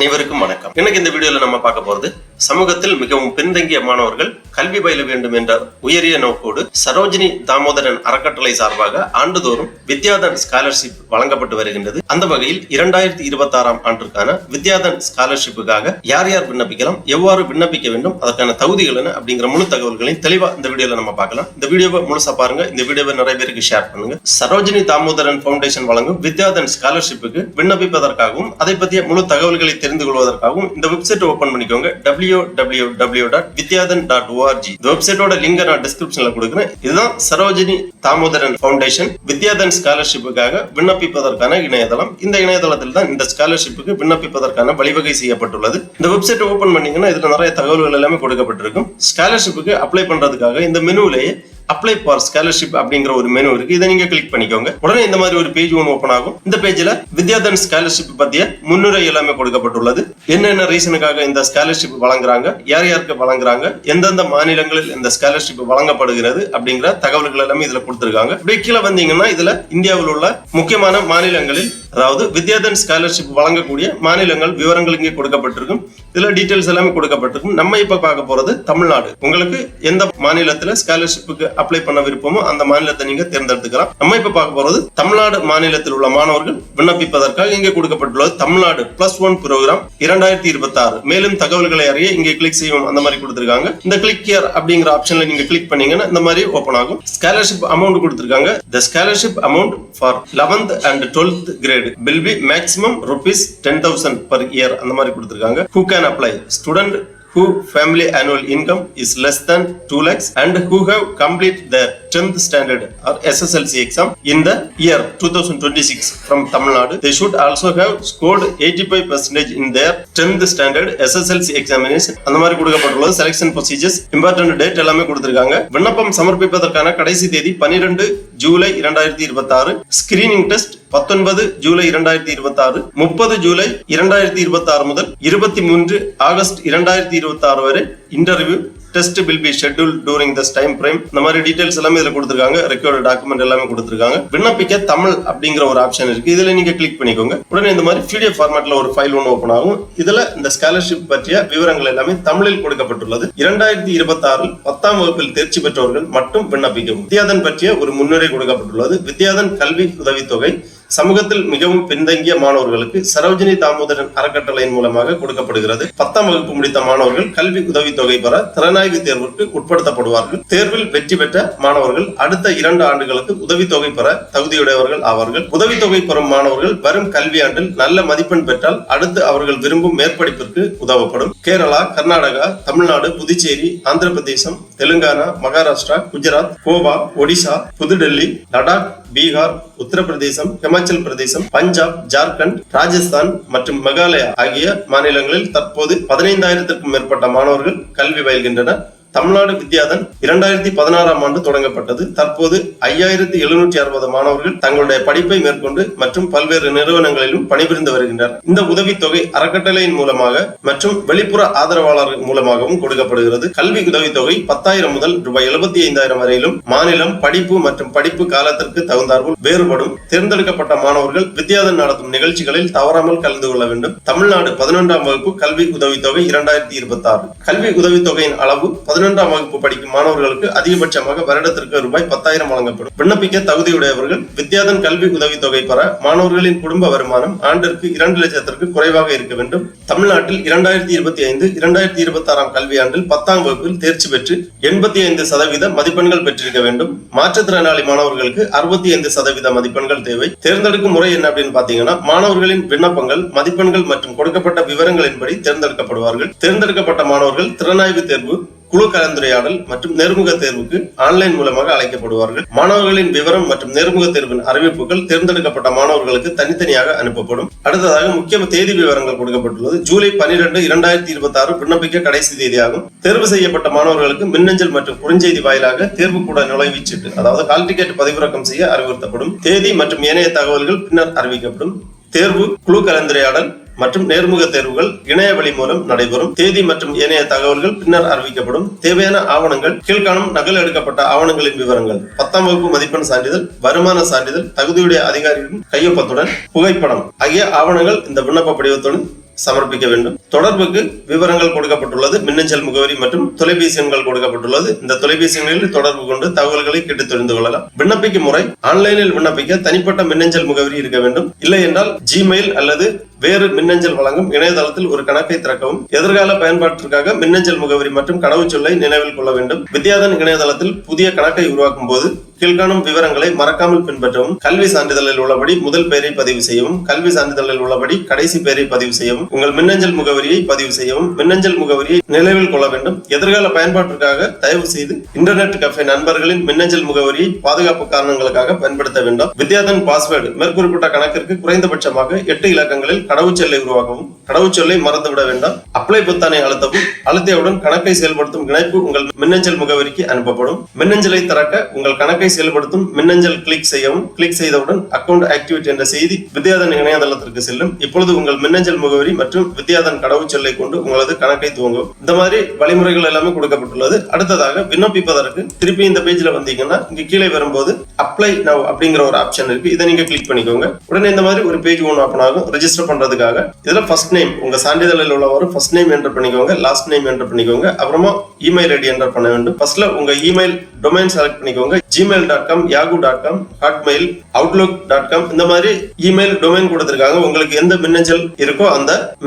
அனைவருக்கும் வணக்கம். எனக்கு இந்த வீடியோல நம்ம பார்க்க போறது சமூகத்தில் மிகவும் பின்தங்கிய மாணவர்கள் கல்வி பயில வேண்டும் என்ற உயரிய நோக்கோடு சரோஜினி தாமோதரன் அறக்கட்டளை சார்பாக ஆண்டுதோறும் வித்யாதன் ஸ்காலர்ஷிப் வழங்கப்பட்டு வருகின்றது. அந்த வகையில் 2026 ஆண்டிற்கான வித்யாதன் ஸ்காலர்ஷிப்புக்காக யார் யார் விண்ணப்பிக்கலாம், எவ்வாறு விண்ணப்பிக்க வேண்டும், அதற்கான தகுதிகள் என்ன அப்படிங்கிற முழு தகவல்களையும் தெளிவா இந்த வீடியோல நம்ம பார்க்கலாம். இந்த வீடியோவை முழுசா பாருங்க. இந்த வீடியோவை நிறைய பேருக்கு ஷேர் பண்ணுங்க. சரோஜினி தாமோதரன் ஃபவுண்டேஷன் வழங்கும் வித்யாதன் ஸ்காலர்ஷிப்புக்கு விண்ணப்பிப்பதற்காகவும் அதை பற்றிய முழு தகவல்களை தெரிந்து கொள்வதற்காகவும் இந்த வெப்சைட் ஓபன் பண்ணிக்கோங்க. www.vidyadan.org. இந்த வெப்சைட்டோட லிங்கை நான் டிஸ்கிரிப்ஷன்ல கொடுக்கிறேன். இதுதான் சரோஜினி தாமோதரன் ஃபவுண்டேஷன் வித்யாதன் ஸ்காலர்ஷிப்புக்காக விண்ணப்பிப்பதற்கான இணையதளம். இந்த இணையதளத்தில் தான் இந்த ஸ்காலர்ஷிப்புக்கு விண்ணப்பிப்பதற்கான வழிவகை செய்யப்பட்டுள்ளது. இந்த வெப்சைட் ஓபன் பண்ணீங்கன்னா இதுல நிறைய தகவல்கள் எல்லாமே கொடுக்கப்பட்டிருக்கும். ஸ்காலர்ஷிப்புக்கு அப்ளை பண்றதுக்காக இந்த மெனுவிலேயே அப்ளை ஃபார் ஸ்காலர்ஷிப் அப்படிங்கிற ஒரு மெனு இருக்கு. இதை நீங்க கிளிக் பண்ணிக்கோங்க. உடனே இந்த மாதிரி ஒரு பேஜ் ஒன்று ஓபன் ஆகும். இந்த பேஜ்ல வித்யாதன் ஸ்காலர்ஷிப் பத்திய முன்னுரை எல்லாமே கொடுக்கப்பட்டுள்ளது. என்னென்ன ரீசனுக்காக இந்த ஸ்காலர்ஷிப் வழங்குறாங்க, யார் யாருக்கு வழங்குறாங்க, எந்தெந்த மாநிலங்களில் இந்த ஸ்காலர்ஷிப் வழங்கப்படுகிறது அப்படிங்கிற தகவல்கள் எல்லாமே இதுல கொடுத்திருக்காங்க. இப்படி கீழே வந்தீங்கன்னா இதுல இந்தியாவில் உள்ள முக்கியமான மாநிலங்களில் அதாவது வித்யாதன் ஸ்காலர்ஷிப் வழங்கக்கூடிய மாநிலங்கள் விவரங்கள் இங்கே கொடுக்கப்பட்டிருக்கும். இதுல டீடைல்ஸ் எல்லாமே கொடுக்கப்பட்டிருக்கும். நம்ம இப்ப பார்க்க போறது தமிழ்நாடு. உங்களுக்கு எந்த மாநிலத்துல ஸ்காலர்ஷிப்புக்கு அப்ளை பண்ண விருப்பமோ அந்த மாநிலத்தை நீங்க தேர்ந்தெடுத்துக்கலாம். நம்ம இப்ப பார்க்க போறது தமிழ்நாடு மாநிலத்தில் உள்ள மாணவர்கள் விண்ணப்பிப்பதற்காக இங்கே கொடுக்கப்பட்டுள்ளது தமிழ்நாடு +1 ப்ரோக்ராம் 2026. மேலும் தகவல்களை அறிய இங்கே கிளிக் செய்யும் அந்த மாதிரி கொடுத்திருக்காங்க. இந்த கிளிக் ஹியர் அப்படிங்கிற ஆப்ஷன்ல நீங்க கிளிக் பண்ணீங்கன்னா இந்த மாதிரி ஓபன் ஆகும். ஸ்காலர்ஷிப் அமௌண்ட் கொடுத்திருக்காங்க. The scholarship amount for 11th and 12th grade will be maximum ₹10,000 per year அந்த மாதிரி கொடுத்திருக்காங்க. Who can apply? Student who family annual income is less than 2 lakhs and who have completed their 10th standard or SSLC exam in the year 2026 from Tamil Nadu. They should also have scored 85% in their 10th standard SSLC examination. அந்த மாதிரி கொடுக்கப்பட்டுள்ளது. Selection procedures, important date எல்லாமே கொடுத்திருக்காங்க. விண்ணப்பம் சமர்ப்பிப்பதற்கான கடைசி தேதி 12 July 2026. Screening test 19 July 2026, 30 July 2026 முதல் 23 August 2026 வரை interview test will be scheduled during this time frame. இந்த மாதிரி டீடைல்ஸ் எல்லாமே இதுல கொடுத்திருக்காங்க. ரெக்கார்ட் டாக்குமெண்ட் எல்லாமே கொடுத்திருக்காங்க. விண்ணப்பிக்க தமிழ் அப்படிங்கிற ஒரு ஆப்ஷன் இருக்கு. இதுல நீங்க கிளிக் பண்ணிக்கோங்க. உடனே இந்த மாதிரி PDF ஃபார்மேட்ல ஒரு ஃபைல் ஒன்று ஓபன் ஆகும். இதுல இந்த ஸ்காலர்ஷிப் பற்றிய விவரங்கள் எல்லாமே தமிழில் கொடுக்கப்பட்டுள்ளது. 2026 10ஆம் வகுப்பில் தேர்ச்சி பெற்றவர்கள் மட்டும் விண்ணப்பிக்கவும். வித்யாதன் பற்றிய ஒரு முன்னுரை கொடுக்கப்பட்டுள்ளது. வித்யாதன் கல்வி உதவித்தொகை சமூகத்தில் மிகவும் பின்தங்கிய மாணவர்களுக்கு சரோஜினி தாமோதரன் அறக்கட்டளையின் மூலமாக கொடுக்கப்படுகிறது. 10ஆம் வகுப்பு முடித்த மாணவர்கள் கல்வி உதவித்தொகை பெற திறனாய்வு தேர்வுக்கு உட்படுத்தப்படுவார்கள். தேர்வில் வெற்றி பெற்ற மாணவர்கள் அடுத்த 2 ஆண்டுகளுக்கு உதவித்தொகை பெற தகுதியுடையவர்கள் ஆவார்கள். உதவித்தொகை பெறும் மாணவர்கள் வரும் கல்வியாண்டில் நல்ல மதிப்பெண் பெற்றால் அடுத்து அவர்கள் விரும்பும் மேற்படிப்பிற்கு உதவப்படும். கேரளா, கர்நாடகா, தமிழ்நாடு, புதுச்சேரி, ஆந்திர பிரதேசம், தெலுங்கானா, மகாராஷ்டிரா, குஜராத், கோவா, ஒடிசா, புதுடெல்லி, லடாக், பீகார், உத்தரப்பிரதேசம், ஹிமாச்சல் பிரதேசம், பஞ்சாப், ஜார்க்கண்ட், ராஜஸ்தான் மற்றும் மேகாலயா ஆகிய மாநிலங்களில் தற்போது 15,000க்கும் மேற்பட்ட மாணவர்கள் கல்வி பயில்கின்றனர். தமிழ்நாடு வித்யாதன் 2016ஆம் ஆண்டு தொடங்கப்பட்டது. தற்போது 5,760 மாணவர்கள் தங்களுடைய படிப்பை மேற்கொண்டு மற்றும் பல்வேறு நிறுவனங்களிலும் பணிபுரிந்து வருகின்றனர். இந்த உதவித்தொகை அறக்கட்டளையின் மூலமாக மற்றும் வெளிப்புற ஆதரவாளர்கள் மூலமாகவும் கொடுக்கப்படுகிறது. கல்வி உதவித்தொகை 10,000 முதல் ₹75,000 வரையிலும் மாநிலம், படிப்பு மற்றும் படிப்பு காலத்திற்கு தகுந்தாற்போல் வேறுபடும். தேர்ந்தெடுக்கப்பட்ட மாணவர்கள் வித்யாதன் நடத்தும் நிகழ்ச்சிகளில் தவறாமல் கலந்து கொள்ள வேண்டும். தமிழ்நாடு 11ஆம் வகுப்பு கல்வி உதவித்தொகை 2026. கல்வி உதவித்தொகையின் அளவு 11ஆம் வகுப்பு படிக்கும் மாணவர்களுக்கு அதிகபட்சமாக வருடத்திற்கு ₹10,000 வழங்கப்படும். விண்ணப்பிக்க தகுதியுடையவர்கள் வித்யாதன் கல்வி உதவித்தொகை பெற மாணவர்களின் குடும்ப வருமானம் ஆண்டிற்கு 2 லட்சத்திற்கு குறைவாக இருக்க வேண்டும். தமிழ்நாட்டில் 2025-2026 கல்வியாண்டில் 10ஆம் வகுப்பில் தேர்ச்சி பெற்று 85% மதிப்பெண்கள் பெற்றிருக்க வேண்டும். மாற்றுத்திறனாளி மாணவர்களுக்கு 65% மதிப்பெண்கள் தேவை. தேர்ந்தெடுக்கும் முறை என்ன அப்படின்னு பாத்தீங்கன்னா, மாணவர்களின் விண்ணப்பங்கள், மதிப்பெண்கள் மற்றும் கொடுக்கப்பட்ட விவரங்களின்படி தேர்ந்தெடுக்கப்படுவார்கள். தேர்ந்தெடுக்கப்பட்ட மாணவர்கள் திறனாய்வு தேர்வு, குழு கலந்துரையாடல் மற்றும் நேர்முக தேர்வுக்கு ஆன்லைன் மூலமாக அழைக்கப்படுவார்கள். மாணவர்களின் விவரம் மற்றும் நேர்முக தேர்வின் அறிவிப்புகள் தேர்ந்தெடுக்கப்பட்ட மாணவர்களுக்கு தனித்தனியாக அனுப்பப்படும். அடுத்ததாக முக்கிய தேதி விவரங்கள் கொடுக்கப்பட்டுள்ளது. ஜூலை 12, 2026 விண்ணப்பிக்க கடைசி தேதியாகும். தேர்வு செய்யப்பட்ட மாணவர்களுக்கு மின்னஞ்சல் மற்றும் குறுஞ்செய்தி வாயிலாக தேர்வுக்கூட நுழைவுச்சீட்டு அதாவது கால் டிக்கெட் பதிவிறக்கம் செய்ய அறிவுறுத்தப்படும். தேதி மற்றும் ஏனைய தகவல்கள் பின்னர் அறிவிக்கப்படும். தேர்வு, குழு கலந்துரையாடல் மற்றும் நேர்முக தேர்வுகள் இணையவழி மூலம் நடைபெறும். தேதி மற்றும் ஏனைய தகவல்கள் பின்னர் அறிவிக்கப்படும். தேவையான ஆவணங்கள் கீழ்காணும் நகல் எடுக்கப்பட்ட ஆவணங்களின் விவரங்கள்: 10ஆம் வகுப்பு மதிப்பெண் சான்றிதழ், வருமான சான்றிதழ், தகுதியுடைய அதிகாரிகளின் கையொப்பத்துடன் புகைப்படம் ஆகிய ஆவணங்கள் இந்த விண்ணப்ப படிவத்துடன் சமர்ப்பிக்க வேண்டும். தொடர்புக்கு விவரங்கள் கொடுக்கப்பட்டுள்ளது. மின்னஞ்சல் முகவரி மற்றும் தொலைபேசி எண்கள் கொடுக்கப்பட்டுள்ளது. இந்த தொலைபேசி எண்களில் தொடர்பு கொண்டு தகவல்களை கேட்டு தெரிந்து கொள்ளலாம். விண்ணப்பிக்கும் முறை ஆன்லைனில் விண்ணப்பிக்க தனிப்பட்ட மின்னஞ்சல் முகவரி இருக்க வேண்டும். இல்லை என்றால் ஜிமெயில் அல்லது வேறு மின்னஞ்சல் வழங்கும் இணையதளத்தில் ஒரு கணக்கை திறக்கவும். எதிர்கால பயன்பாட்டிற்காக மின்னஞ்சல் முகவரி மற்றும் கடவுச்சொல்லை நினைவில் கொள்ள வேண்டும். வித்யாதன் இணையதளத்தில் புதிய கணக்கை உருவாக்கும் போது கீழ்காணும் விவரங்களை மறக்காமல் பின்பற்றவும். கல்வி சான்றிதழில் உள்ளபடி முதல் பெயரை பதிவு செய்யவும். கல்வி சான்றிதழில் உள்ளபடி கடைசி பெயரை பதிவு செய்யவும். உங்கள் மின்னஞ்சல் முகவரியை பதிவு செய்யவும். மின்னஞ்சல் முகவரியை நினைவில் கொள்ள வேண்டும். எதிர்கால பயன்பாட்டிற்காக தயவு செய்து இன்டர்நெட் கஃபே நண்பர்களின் மின்னஞ்சல் முகவரியை பாதுகாப்பு காரணங்களுக்காக பயன்படுத்த வேண்டாம். வித்யாதன் பாஸ்வேர்டு மேற்குறிப்பிட்ட கணக்கிற்கு குறைந்தபட்சமாக 8 இலக்கங்களில் கடவுச்சொல்லை உருவாக்கவும். கடவுச்சொல்லை மறந்துவிட வேண்டாம். அப்ளை பொத்தானை அழுத்தவும். அழுத்தியவுடன் கணக்கை செயல்படுத்தும் இணைப்பு உங்கள் மின்னஞ்சல் முகவரிக்கு அனுப்பப்படும். மின்னஞ்சலை திறக்க உங்கள் கணக்கை செயல்படுத்தும் மின்னஞ்சல் கிளிக் செய்யவும். கிளிக் செய்தவுடன் அக்கவுண்ட் ஆக்டிவேட் என்ற செய்தி வித்யாதன் இணையதளத்திற்கு செல்லும். இப்பொழுது உங்கள் மின்னஞ்சல் முகவரி மற்றும் வித்யாதன் கடவுச்சொல்லை கொண்டு உங்களது கணக்கை துவங்கும். இந்த மாதிரி வழிமுறைகள் எல்லாமே கொடுக்கப்பட்டுள்ளது. அடுத்ததாக விண்ணப்பிப்பதற்கு திருப்பி இந்த பேஜ்ல வந்தீங்கன்னா இங்க கீழே வரும்போது அப்ளை நவ் அப்படிங்கிற ஒரு ஆப்ஷன் இருக்கு. இதை நீங்க கிளிக் பண்ணிக்கோங்க. உடனே இந்த மாதிரி ஒரு பேஜ் ஒன்று ஓபன் ஆகும். ரெஜிஸ்டர் பண்றதுக்காக இதுல ஃபர்ஸ்ட் நேம் உங்க சான்றிதழில் உள்ளவரு ஃபர்ஸ்ட் நேம் என்டர் பண்ணிக்கோங்க. லாஸ்ட் நேம் என்டர் பண்ணிக்கோங்க. அப்புறமா இமெயில் ஐடி என்டர் பண்ண வேண்டும். ஃபர்ஸ்ட்ல உங்க இமெயில் டொமைன் செலக்ட் பண்ணிக்கோங்க. gmail.com, yahoo.com, hotmail, outlook.com இந்த மாதிரி இமெயில் டொமைன் கொடுத்திருக்காங்க. உங்களுக்கு எந்த மின்னஞ்சல் இருக்கோ அந்த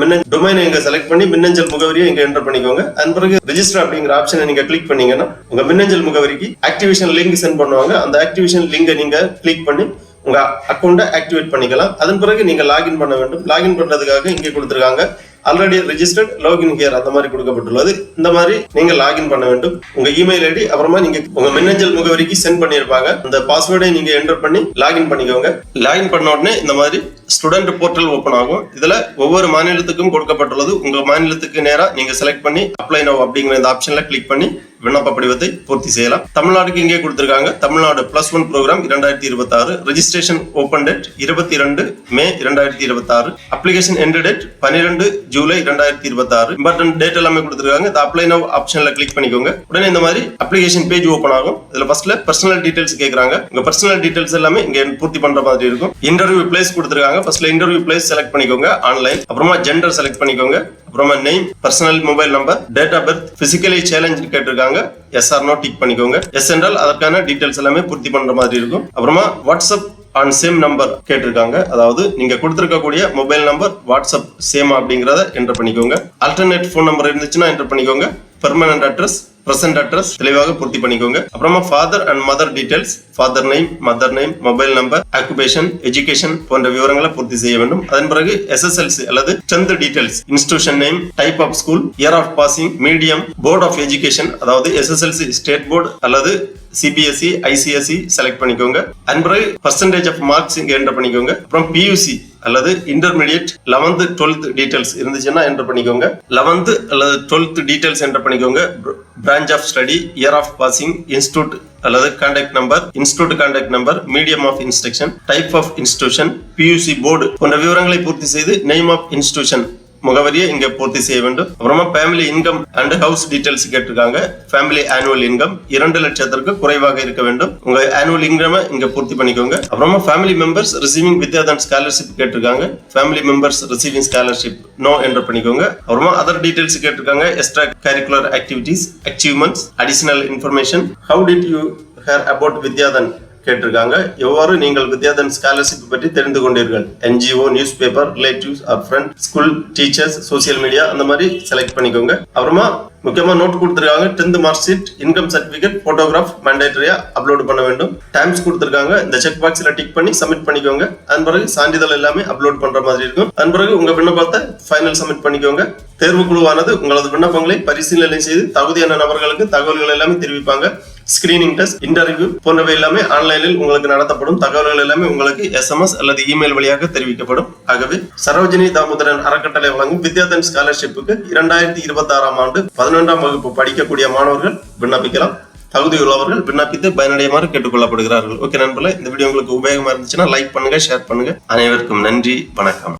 டொமைனை இங்க செலக்ட் பண்ணி மின்னஞ்சல் முகவரியை இங்க என்டர் பண்ணிக்கோங்க. அதன் பிறகு ரெஜிஸ்டர் அப்படிங்கிற ஆப்ஷனை நீங்க கிளிக் பண்ணீங்கன்னா உங்க மின்னஞ்சல் முகவரிக்கு ஆக்டிவேஷன் லிங்க் சென்ட் பண்ணுவாங்க. அந்த ஆக்டிவேஷன் லிங்கை நீங்க கிளிக் பண்ணி உங்க அக்கௌண்ட்டை ஆக்டிவேட் பண்ணிக்கலாம். அதன் பிறகு நீங்க லாகின் பண்ண வேண்டும். லாகின் பண்றதுக்காக இங்கே கொடுத்திருக்காங்க ஆல்ரெடி ரெஜிஸ்டர்ட் லாகின் ஹியர் அந்த மாதிரி கொடுக்கப்பட்டுள்ளது. இந்த மாதிரி நீங்க லாகின் பண்ண வேண்டும். உங்க இமெயில் ஐடி அப்புறமா நீங்க உங்க மின்னஞ்சல் முகவரிக்கு சென்ட் பண்ணிருப்பாங்க. அந்த பாஸ்வேர்டை நீங்க என்டர் பண்ணி லாகின் பண்ணிக்கோங்க. லாகின் பண்ண உடனே இந்த மாதிரி ஸ்டூடெண்ட் போர்ட்டல் ஓபன் ஆகும். இதுல ஒவ்வொரு மாநிலத்துக்கும் கொடுக்கப்பட்டுள்ளது. உங்க மாநிலத்துக்கு நேரா நீங்க செலக்ட் பண்ணி அப்ளை நவ் அப்படிங்கிற இந்த ஆப்ஷன்ல கிளிக் பண்ணி விண்ணப்ப படிவத்தை பூர்த்தி செய்யலாம். தமிழ்நாடுக்கு இங்கே கொடுத்திருக்காங்க. Tamil Nadu +1 programme 2026. Registration open date 22 May 2026. Application end date 12 July 2026. Important date எல்லாமே கொடுத்திருக்காங்க. இந்த அப்ளை நவ் ஆப்ஷன்ல கிளிக் பண்ணிக்கோங்க. உடனே இந்த மாதிரி அப்ளிகேஷன் பேஜ் ஓபன் ஆகும். இதுல ஃபர்ஸ்ட்ல பர்சனல் டீடைல்ஸ் கேக்குறாங்க. உங்க பர்சனல் டீடைல்ஸ் எல்லாமே இங்க பூர்த்தி பண்ற மாதிரி இருக்கும். இன்டர்வியூ பிளேஸ் கொடுத்திருக்காங்க. ஃபர்ஸ்ட்ல இன்டர்வியூ பிளேஸ் செலக்ட் பண்ணிக்கோங்க. ஆன்லைன். அப்புறமா ஜெண்டர் செலக்ட் பண்ணிக்கோங்க. அப்புறமா name, personal mobile number, date of birth, physically challenge கேட்டிருக்காங்க. எஸ் ஆர் நோ டிக் பண்ணிக்கோங்க. எஸ் என்றால் அதற்கான டீடைல்ஸ் எல்லாமே பூர்த்தி பண்ற மாதிரி இருக்கும். அப்புறமா வாட்ஸ்அப் ஆன் சேம் நம்பர் கேட்டிருக்காங்க. அதாவது நீங்க கொடுத்திருக்கக்கூடிய மொபைல் நம்பர் வாட்ஸ்அப் சேம் அப்படிங்கறத என்டர் பண்ணிக்கோங்க. ஆல்டர்னேட் போன் நம்பர் இருந்துச்சுன்னா என்டர் பண்ணிக்கோங்க. பெர்மனன்ட் அட்ரஸ், பிரசன்ட் அட்ரஸ் தெளிவாக பூர்த்தி பண்ணிக்கோங்க. அப்புறமா father and mother details, father name, mother name, mobile number, occupation, education போன்ற விவரங்களை பூர்த்தி செய்ய வேண்டும். அதன் பிறகு SSLC அல்லது 10th details, institution name, type of school, year of passing, medium, board of education அதாவது SSLC ஸ்டேட் போர்டு அல்லது CBSE, ICSE செலக்ட் பண்ணிக்கோங்க. அதன் பிறகு பர்சன்டேஜ் ஆஃப் மார்க்ஸ் இங்க என்டர் பண்ணிக்கோங்க. அப்புறம் PUC அல்லது இன்டர்மீடியட் 11th 12th டீடைல்ஸ் இருந்துச்சுன்னா என்டர் பண்ணிக்கோங்க. 11th அல்லது 12th டீடைல்ஸ் என்டர் பண்ணிக்கோங்க. Branch of study, year of passing, institute அல்லது contact number, institute contact number, medium of instruction, type of institution, PUC board போன்ற விவரங்களை பூர்த்தி செய்து நேம் ஆஃப் இன்ஸ்டிடியூஷன் முகவரியை இங்க பூர்த்தி செய்ய வேண்டும். அப்புறமா family income and house details கேட்டிருக்காங்க. ஃபேமிலி ஆனுவல் இன்கம் 2 லட்சத்திற்கு குறைவாக இருக்க வேண்டும். உங்க ஆனுவல் இன்கம் இங்க பூர்த்தி பண்ணிக்கோங்க. அப்புறமா family members receiving Vidyadhan scholarship கேட்டிருக்காங்க. Family members receiving scholarship no enter பண்ணிக்கோங்க. அப்புறமா அதர் டீடைல்ஸ் கேட்டிருக்காங்க. Extra curricular activities, achievements, additional information, how did you hear about Vidyadhan கேட்டிருக்காங்க. எவ்வாறு நீங்கள் வித்யாதன் ஸ்காலர்ஷிப் பற்றி தெரிந்து கொண்டீர்கள்? NGO, newspaper, relatives or friend, school, teachers, social media அந்த மாதிரி செலக்ட் பண்ணிக்கோங்க. அப்புறமா முக்கியமா நோட் கொடுத்திருக்காங்க. 10th mark sheet, income certificate, photograph மேண்டேட்டரியா அப்லோட் பண்ண வேண்டும். டைம்ஸ் கொடுத்திருக்காங்க. இந்த செக் பாக்ஸ்ல டிக் பண்ணி சப்மிட் பண்ணிக்கோங்க. அதன் பிறகு சான்றிதழ் எல்லாமே அப்லோட் பண்ற மாதிரி இருக்கும். அதன் பிறகு உங்க விண்ணப்பத்தை ஃபைனல் சப்மிட் பண்ணிக்கோங்க. தேர்வு குழுவானது உங்களது விண்ணப்பங்களை பரிசீலனை செய்து தகுதியான நபர்களுக்கு தகவல்கள் எல்லாமே தெரிவிப்பாங்க. ஸ்கிரீனிங் டெஸ்ட், இன்டர்வியூ போன்றவை எல்லாமே ஆன்லைனில் உங்களுக்கு நடத்தப்படும். தகவல்கள் எல்லாமே உங்களுக்கு SMS அல்லது இமெயில் வழியாக தெரிவிக்கப்படும். ஆகவே சரோஜினி தாமோதரன் அறக்கட்டளை வழங்கும் வித்யாதன் ஸ்காலர்ஷிப்புக்கு 2026ஆம் ஆண்டு 11ஆம் வகுப்பு படிக்கக்கூடிய மாணவர்கள் விண்ணப்பிக்கலாம். தகுதியுள்ளவர்கள் விண்ணப்பித்து பயனடையுமாறு கேட்டுக்கொள்ளப்படுகிறார்கள். ஓகே நண்பர்களே, இந்த வீடியோ உங்களுக்கு உபயோகமா இருந்துச்சுன்னா லைக் பண்ணுங்க, ஷேர் பண்ணுங்க. அனைவருக்கும் நன்றி, வணக்கம்.